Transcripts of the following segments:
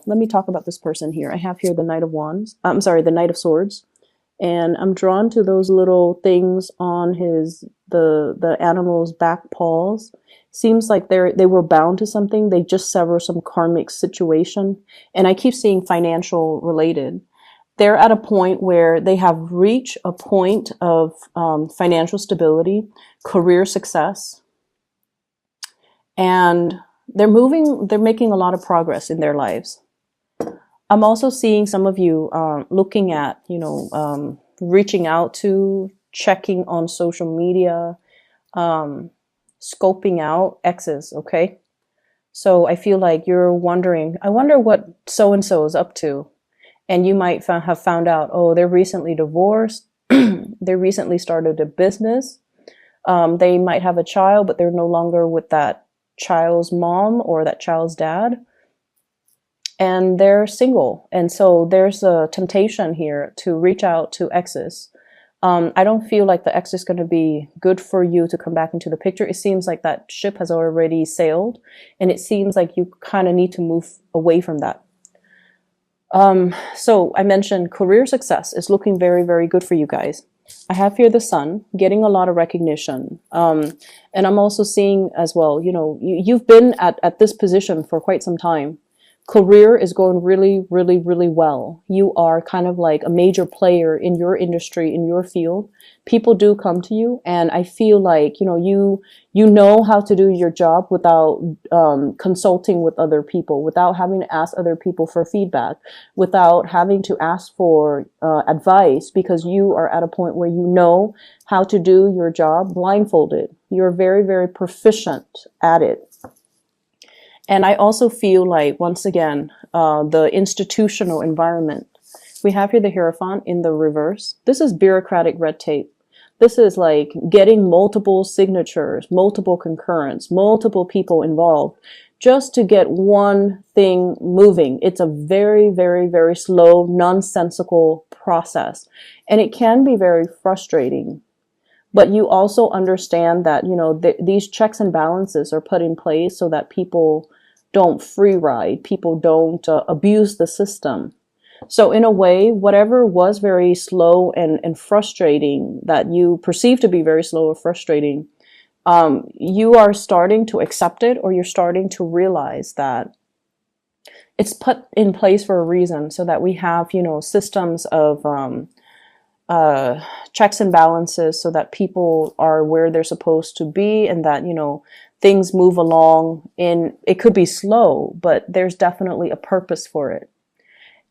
let me talk about this person here. I have here the Knight of Wands. I'm sorry, the Knight of Swords. And I'm drawn to those little things on the animal's back paws. Seems like they were bound to something. They just sever some karmic situation. And I keep seeing financial related. They're at a point where they have reached a point of financial stability, career success, and they're making a lot of progress in their lives. I'm also seeing some of you looking at, reaching out to, checking on social media, scoping out exes, okay? So I feel like you're wondering, I wonder what so-and-so is up to. And you might have found out, oh, they're recently divorced. They recently started a business. They might have a child, but they're no longer with that child's mom or that child's dad. And they're single. And so there's a temptation here to reach out to exes. I don't feel like the ex is going to be good for you to come back into the picture. It seems like that ship has already sailed, and it seems like you kind of need to move away from that. So I mentioned career success is looking very, very good for you guys. I have here the Sun getting a lot of recognition. And I'm also seeing as well, you've been at this position for quite some time. Career is going really, really, really well. You are kind of like a major player in your industry, in your field. People do come to you, and I feel like, you know how to do your job without consulting with other people, without having to ask other people for feedback, without having to ask for advice, because you are at a point where you know how to do your job blindfolded. You're very, very proficient at it. And I also feel like, once again, the institutional environment. We have here the Hierophant in the reverse. This is bureaucratic red tape. This is like getting multiple signatures, multiple concurrence, multiple people involved just to get one thing moving. It's a very, very, very slow, nonsensical process. And it can be very frustrating. But you also understand that, these checks and balances are put in place so that people don't free ride, people don't abuse the system. So in a way, whatever was very slow and frustrating, that you perceive to be very slow or frustrating, you are starting to accept it, or you're starting to realize that it's put in place for a reason, so that we have, systems of checks and balances, so that people are where they're supposed to be, and that, things move along. It could be slow, but there's definitely a purpose for it.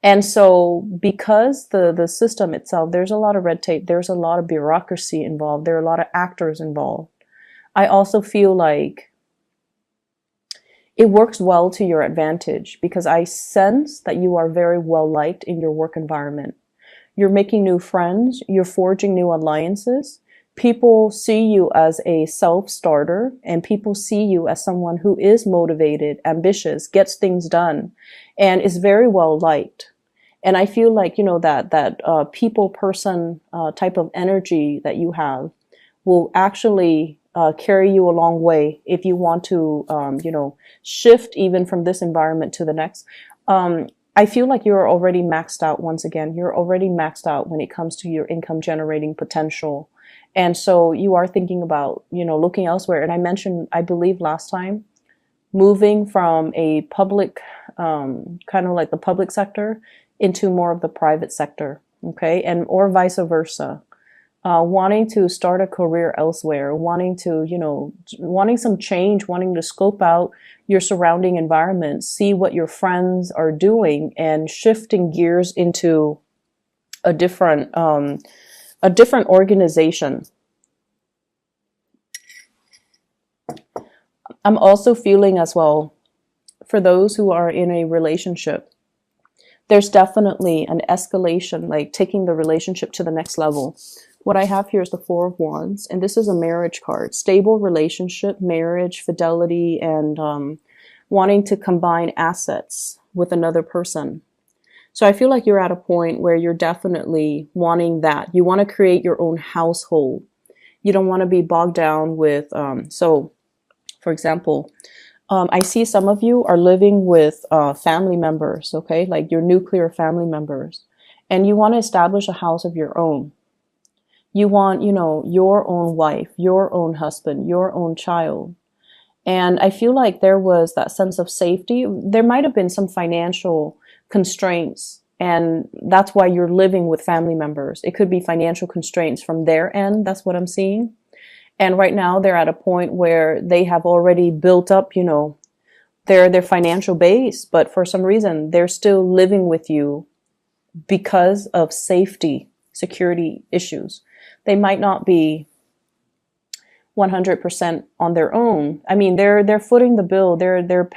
And so because the system itself, there's a lot of red tape, there's a lot of bureaucracy involved, there are a lot of actors involved. I also feel like it works well to your advantage, because I sense that you are very well liked in your work environment. You're making new friends, you're forging new alliances. People see you as a self-starter, and people see you as someone who is motivated, ambitious, gets things done, and is very well liked. And I feel like, that people person type of energy that you have will actually carry you a long way if you want to, shift even from this environment to the next. I feel like you're already maxed out. Once again, you're already maxed out when it comes to your income generating potential. And so you are thinking about, looking elsewhere. And I mentioned, I believe last time, moving from a public, kind of like the public sector into more of the private sector. Okay. And, or vice versa. Wanting to start a career elsewhere, wanting some change, wanting to scope out your surrounding environment, see what your friends are doing, and shifting gears into a different organization. I'm also feeling as well, for those who are in a relationship, there's definitely an escalation, like taking the relationship to the next level. What I have here is the Four of Wands, and this is a marriage card. Stable relationship, marriage, fidelity, and wanting to combine assets with another person. So I feel like you're at a point where you're definitely wanting that. You want to create your own household. You don't want to be bogged down with, so for example, I see some of you are living with family members, okay, like your nuclear family members, and you want to establish a house of your own. You want, you know, your own wife, your own husband, your own child. And I feel like there was that sense of safety. There might have been some financial constraints, and that's why you're living with family members. It could be financial constraints from their end. That's what I'm seeing. And right now they're at a point where they have already built up, you know, their financial base, but for some reason they're still living with you because of safety, security issues. They might not be 100% on their own. I mean, they're footing the bill, they're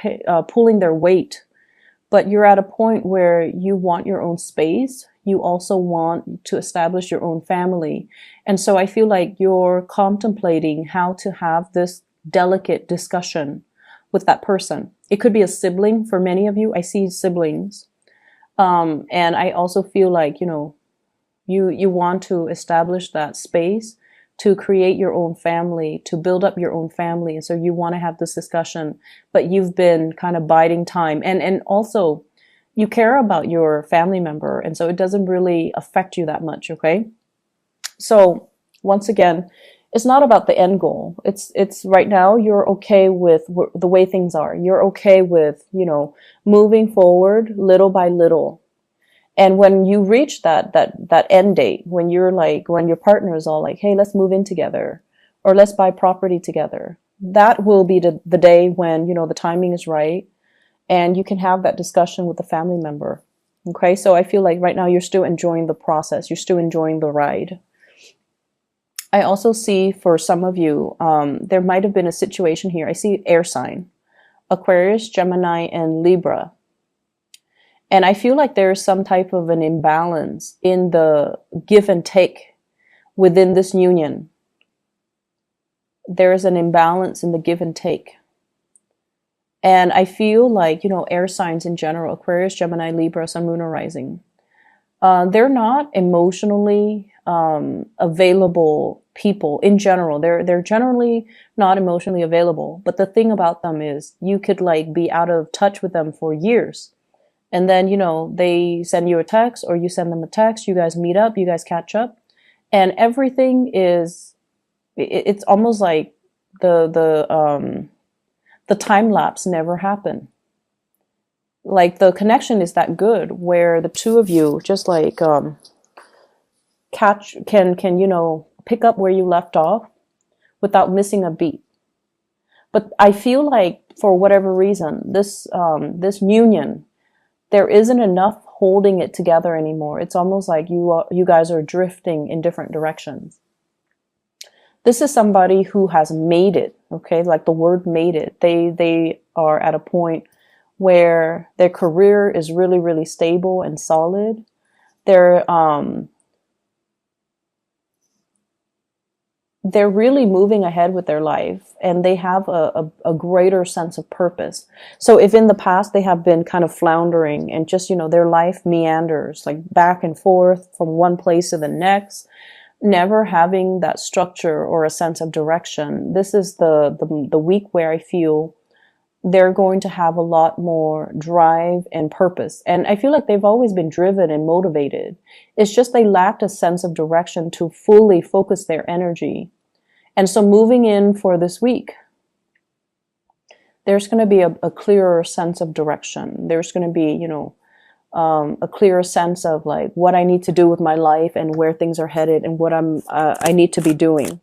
pulling their weight, but you're at a point where you want your own space. You also want to establish your own family. And so I feel like you're contemplating how to have this delicate discussion with that person. It could be a sibling for many of you. I see siblings. And I also feel like, you know, you want to establish that space to create your own family, to build up your own family. And so you want to have this discussion, but you've been kind of biding time. And also you care about your family member. And so it doesn't really affect you that much. Okay. So once again, it's not about the end goal. It's right now you're okay with the way things are. You're okay with, you know, moving forward little by little. And when you reach that end date, when you're like, when your partner is all like, hey, let's move in together, or let's buy property together, that will be the day when, you know, the timing is right and you can have that discussion with the family member. Okay. So I feel like right now you're still enjoying the process. You're still enjoying the ride. I also see for some of you, there might have been a situation here. I see air sign, Aquarius, Gemini, and Libra. And I feel like there's some type of an imbalance in the give and take within this union. There is an imbalance in the give and take. And I feel like, you know, air signs in general, Aquarius, Gemini, Libra, Sun, Moon, or Rising, they're not emotionally available people in general. They're generally not emotionally available. But the thing about them is you could like be out of touch with them for years. And then, you know, they send you a text or you send them a text, you guys meet up, you guys catch up, and everything is, it's almost like the time lapse never happened. Like the connection is that good where the two of you just like, can, you know, pick up where you left off without missing a beat. But I feel like for whatever reason, this union, there isn't enough holding it together anymore. It's almost like you guys are drifting in different directions. This is somebody who has made it, okay? Like the word made it. They are at a point where their career is really, really stable and solid. They're really moving ahead with their life and they have a greater sense of purpose. So if in the past they have been kind of floundering and just, you know, their life meanders like back and forth from one place to the next, never having that structure or a sense of direction, this is the week where I feel they're going to have a lot more drive and purpose. And I feel like they've always been driven and motivated. It's just they lacked a sense of direction to fully focus their energy. And so moving in for this week, there's going to be a clearer sense of direction. There's going to be, you know, a clearer sense of like what I need to do with my life and where things are headed and what I need to be doing.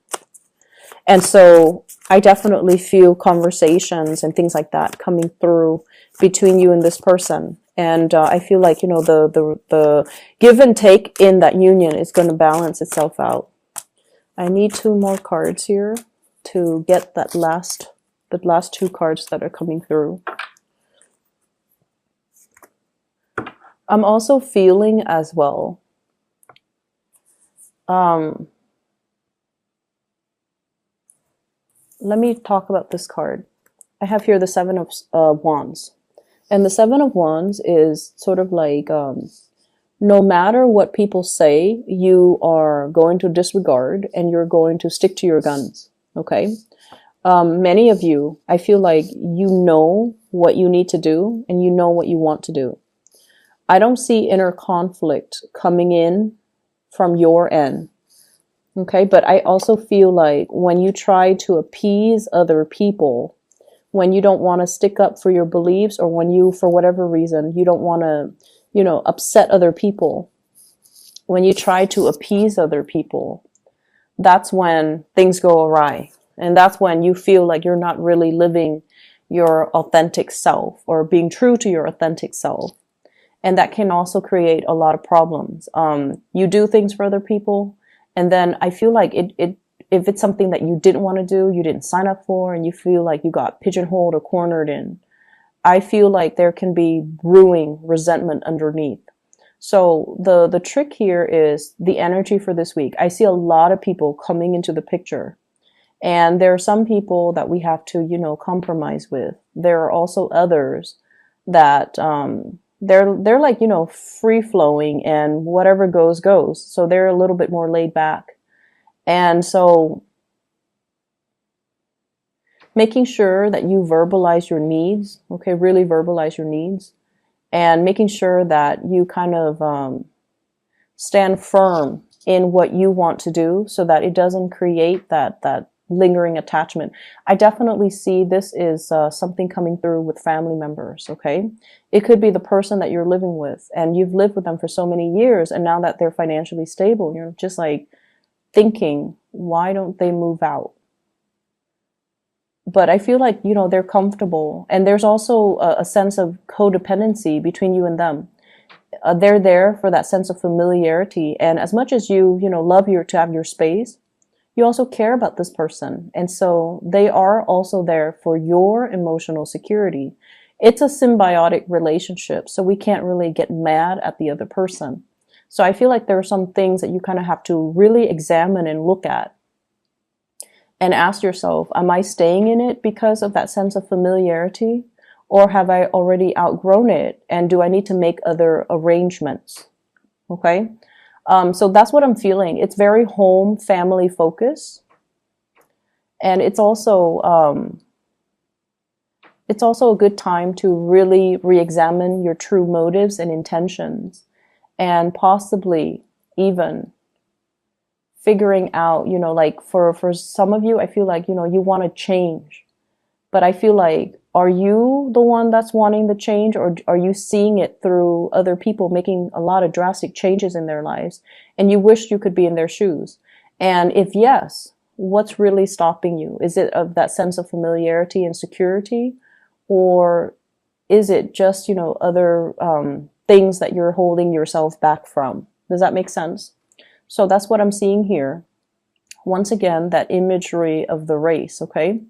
And so I definitely feel conversations and things like that coming through between you and this person. And I feel like, you know, the give and take in that union is going to balance itself out. I need 2 more cards here to get the last 2 cards that are coming through. I'm also feeling as well. Let me talk about this card. I have here the 7 of Wands. And the 7 of Wands is sort of like, no matter what people say, you are going to disregard and you're going to stick to your guns. Okay? Many of you, I feel like you know what you need to do and you know what you want to do. I don't see inner conflict coming in from your end. Okay, but I also feel like when you try to appease other people, when you don't want to stick up for your beliefs, or when you, for whatever reason, you don't want to, upset other people, when you try to appease other people, that's when things go awry. And that's when you feel like you're not really living your authentic self or being true to your authentic self. And that can also create a lot of problems. You do things for other people, and then I feel like if it's something that you didn't want to do, you didn't sign up for, and you feel like you got pigeonholed or cornered in, I feel like there can be brewing resentment underneath. So the trick here is the energy for this week. I see a lot of people coming into the picture, and there are some people that we have to, compromise with. There are also others that they're like, free flowing, and whatever goes goes. So they're a little bit more laid back. And so making sure that you verbalize your needs, okay, really verbalize your needs, and making sure that you kind of stand firm in what you want to do so that it doesn't create that lingering attachment. I definitely see this is something coming through with family members, okay? It could be the person that you're living with, and you've lived with them for so many years, and now that they're financially stable, you're just like thinking, why don't they move out? But I feel like, they're comfortable, and there's also a sense of codependency between you and them. They're there for that sense of familiarity, and as much as you love to have your space, you also care about this person. And so they are also there for your emotional security. It's a symbiotic relationship, so we can't really get mad at the other person. So I feel like there are some things that you kind of have to really examine and look at and ask yourself, am I staying in it because of that sense of familiarity? Or have I already outgrown it? And do I need to make other arrangements? Okay. So that's what I'm feeling. It's very home family focus. And it's also a good time to really re-examine your true motives and intentions, and possibly even figuring out, like for some of you, I feel like, you want to change, but I feel like, are you the one that's wanting the change, or are you seeing it through other people making a lot of drastic changes in their lives and you wish you could be in their shoes? And if yes, what's really stopping you? Is it of that sense of familiarity and security, or is it just, other things that you're holding yourself back from? Does that make sense? So that's what I'm seeing here. Once again, that imagery of the race, okay?